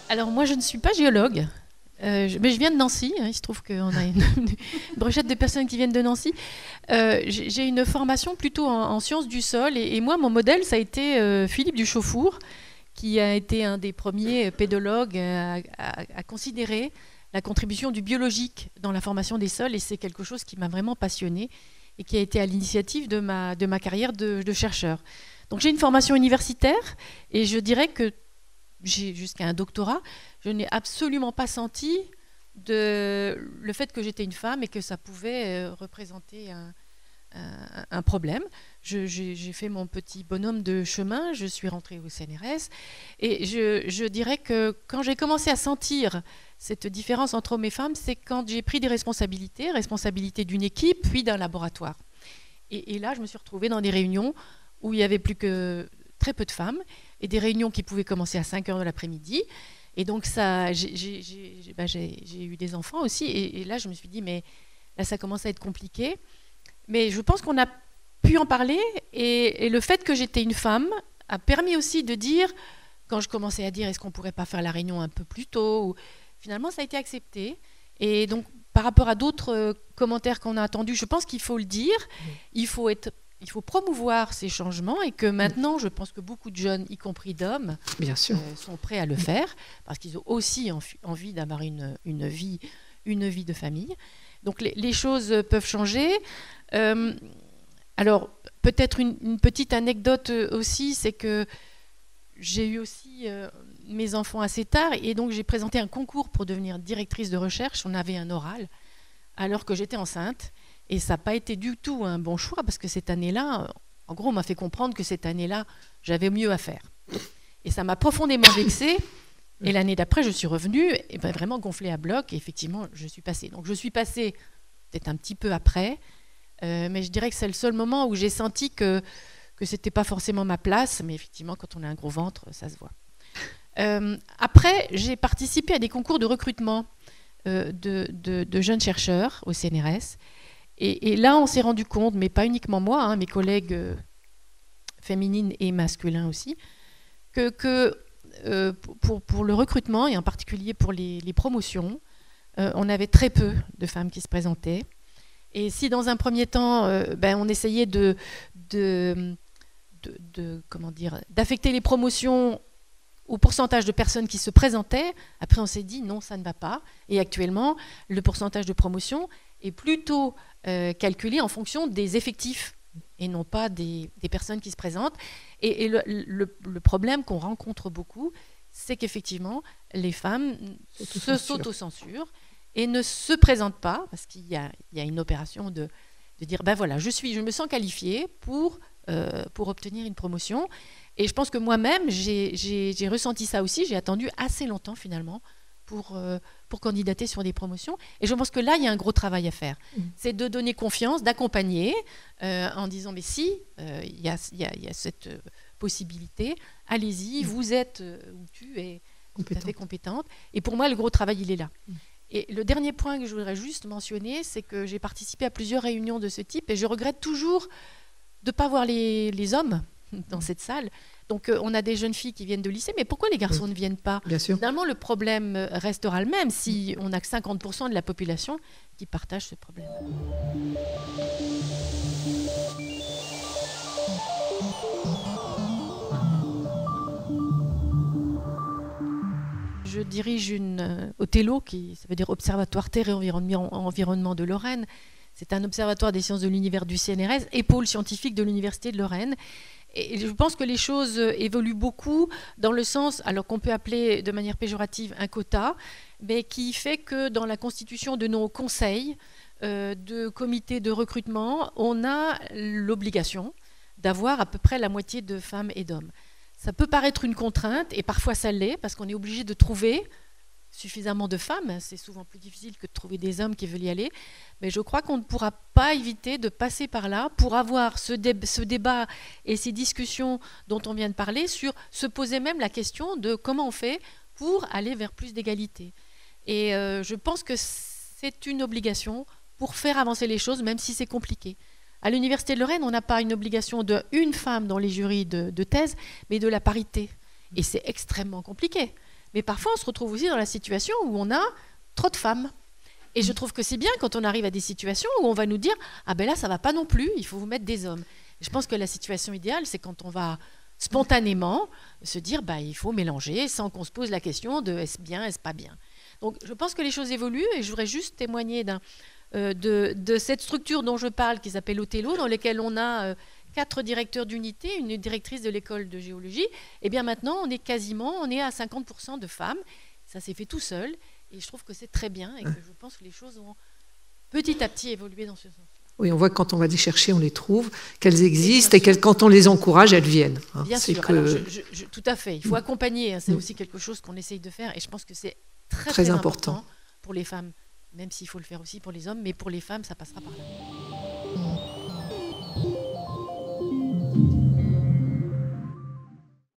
Alors moi, je ne suis pas géologue, mais je viens de Nancy. Hein, il se trouve qu'on a une brochette de personnes qui viennent de Nancy. J'ai une formation plutôt en sciences du sol. Et moi, mon modèle, ça a été Philippe Duchauffour, qui a été un des premiers pédologues à considérer la contribution du biologique dans la formation des sols. Et c'est quelque chose qui m'a vraiment passionnée et qui a été à l'initiative de ma carrière de chercheur. Donc j'ai une formation universitaire et je dirais que j'ai jusqu'à un doctorat, je n'ai absolument pas senti le fait que j'étais une femme et que ça pouvait représenter un problème. J'ai fait mon petit bonhomme de chemin, je suis rentrée au CNRS et je dirais que quand j'ai commencé à sentir cette différence entre hommes et femmes, c'est quand j'ai pris des responsabilités d'une équipe, puis d'un laboratoire. Et là, je me suis retrouvée dans des réunions où il n'y avait plus que très peu de femmes, et des réunions qui pouvaient commencer à 5 heures de l'après-midi. Et donc, j'ai eu des enfants aussi, et là, je me suis dit, mais là, ça commence à être compliqué. Mais je pense qu'on a pu en parler, et le fait que j'étais une femme a permis aussi de dire, quand je commençais à dire, est-ce qu'on ne pourrait pas faire la réunion un peu plus tôt, finalement, ça a été accepté. Et donc, par rapport à d'autres commentaires qu'on a entendus, je pense qu'il faut le dire, il faut promouvoir ces changements et que maintenant, je pense que beaucoup de jeunes, y compris d'hommes, sont prêts à le faire parce qu'ils ont aussi envie d'avoir une vie de famille. Donc les choses peuvent changer. Alors, peut-être une petite anecdote aussi, c'est que j'ai eu aussi mes enfants assez tard et donc j'ai présenté un concours pour devenir directrice de recherche. On avait un oral alors que j'étais enceinte. Et ça n'a pas été du tout un bon choix parce que cette année-là, en gros, on m'a fait comprendre que cette année-là, j'avais mieux à faire. Et ça m'a profondément vexée. Et l'année d'après, je suis revenue et vraiment gonflée à bloc. Et effectivement, je suis passée. Donc, je suis passée peut-être un petit peu après. Mais je dirais que c'est le seul moment où j'ai senti que ce n'était pas forcément ma place. Mais effectivement, quand on a un gros ventre, ça se voit. Après, j'ai participé à des concours de recrutement de jeunes chercheurs au CNRS. Et là, on s'est rendu compte, mais pas uniquement moi, hein, mes collègues féminines et masculins aussi, que pour le recrutement, et en particulier pour les promotions, on avait très peu de femmes qui se présentaient. Et si dans un premier temps, on essayait d'affecter les promotions au pourcentage de personnes qui se présentaient, après on s'est dit non, ça ne va pas. Et actuellement, le pourcentage de promotion est plutôt calculé en fonction des effectifs et non pas des personnes qui se présentent. Et le problème qu'on rencontre beaucoup, c'est qu'effectivement, les femmes s'autocensurent et ne se présentent pas, parce qu'il y a une opération de dire, ben voilà, je me sens qualifiée pour obtenir une promotion. Et je pense que moi-même, j'ai ressenti ça aussi, j'ai attendu assez longtemps finalement pour candidater sur des promotions. Et je pense que là, il y a un gros travail à faire. C'est de donner confiance, d'accompagner en disant, mais si, il y a cette possibilité, allez-y, vous êtes, ou tu es tout à fait compétente. Et pour moi, le gros travail, il est là. Et le dernier point que je voudrais juste mentionner, c'est que j'ai participé à plusieurs réunions de ce type et je regrette toujours de ne pas voir les hommes dans cette salle. Donc, on a des jeunes filles qui viennent de lycée, mais pourquoi les garçons ne viennent pas ? Bien sûr. Finalement, le problème restera le même si on n'a que 50% de la population qui partage ce problème. Je dirige Othello, ça veut dire Observatoire Terre et Environnement de Lorraine. C'est un observatoire des sciences de l'univers du CNRS et pôle scientifique de l'Université de Lorraine. Et je pense que les choses évoluent beaucoup dans le sens, alors qu'on peut appeler de manière péjorative un quota, mais qui fait que dans la constitution de nos conseils de comités de recrutement, on a l'obligation d'avoir à peu près la moitié de femmes et d'hommes. Ça peut paraître une contrainte, et parfois ça l'est, parce qu'on est obligé de trouver suffisamment de femmes. C'est souvent plus difficile que de trouver des hommes qui veulent y aller. Mais je crois qu'on ne pourra pas éviter de passer par là pour avoir ce débat et ces discussions dont on vient de parler, sur se poser même la question de comment on fait pour aller vers plus d'égalité. Et je pense que c'est une obligation pour faire avancer les choses, même si c'est compliqué. À l'Université de Lorraine, on n'a pas une obligation d'une femme dans les jurys de thèse, mais de la parité. Et c'est extrêmement compliqué. mais parfois on se retrouve aussi dans la situation où on a trop de femmes. Et je trouve que c'est bien quand on arrive à des situations où on va nous dire « Ah ben là, ça va pas non plus, il faut vous mettre des hommes ». Je pense que la situation idéale, c'est quand on va spontanément se dire bah, il faut mélanger sans qu'on se pose la question de est-ce bien, est-ce pas bien. Donc je pense que les choses évoluent et je voudrais juste témoigner de cette structure dont je parle qui s'appelle Othello, dans laquelle on a 4 directeurs d'unité, une directrice de l'école de géologie. Et bien maintenant, on est à 50% de femmes. Ça s'est fait tout seul et je trouve que c'est très bien et que je pense que les choses ont petit à petit évolué dans ce sens. Oui, on voit que quand on va les chercher, on les trouve, qu'elles existent et quand on les encourage, elles viennent. Hein. Bien sûr, que... alors tout à fait. Il faut accompagner, hein, c'est aussi quelque chose qu'on essaye de faire et je pense que c'est très important pour les femmes, même s'il faut le faire aussi pour les hommes, mais pour les femmes, ça passera par là.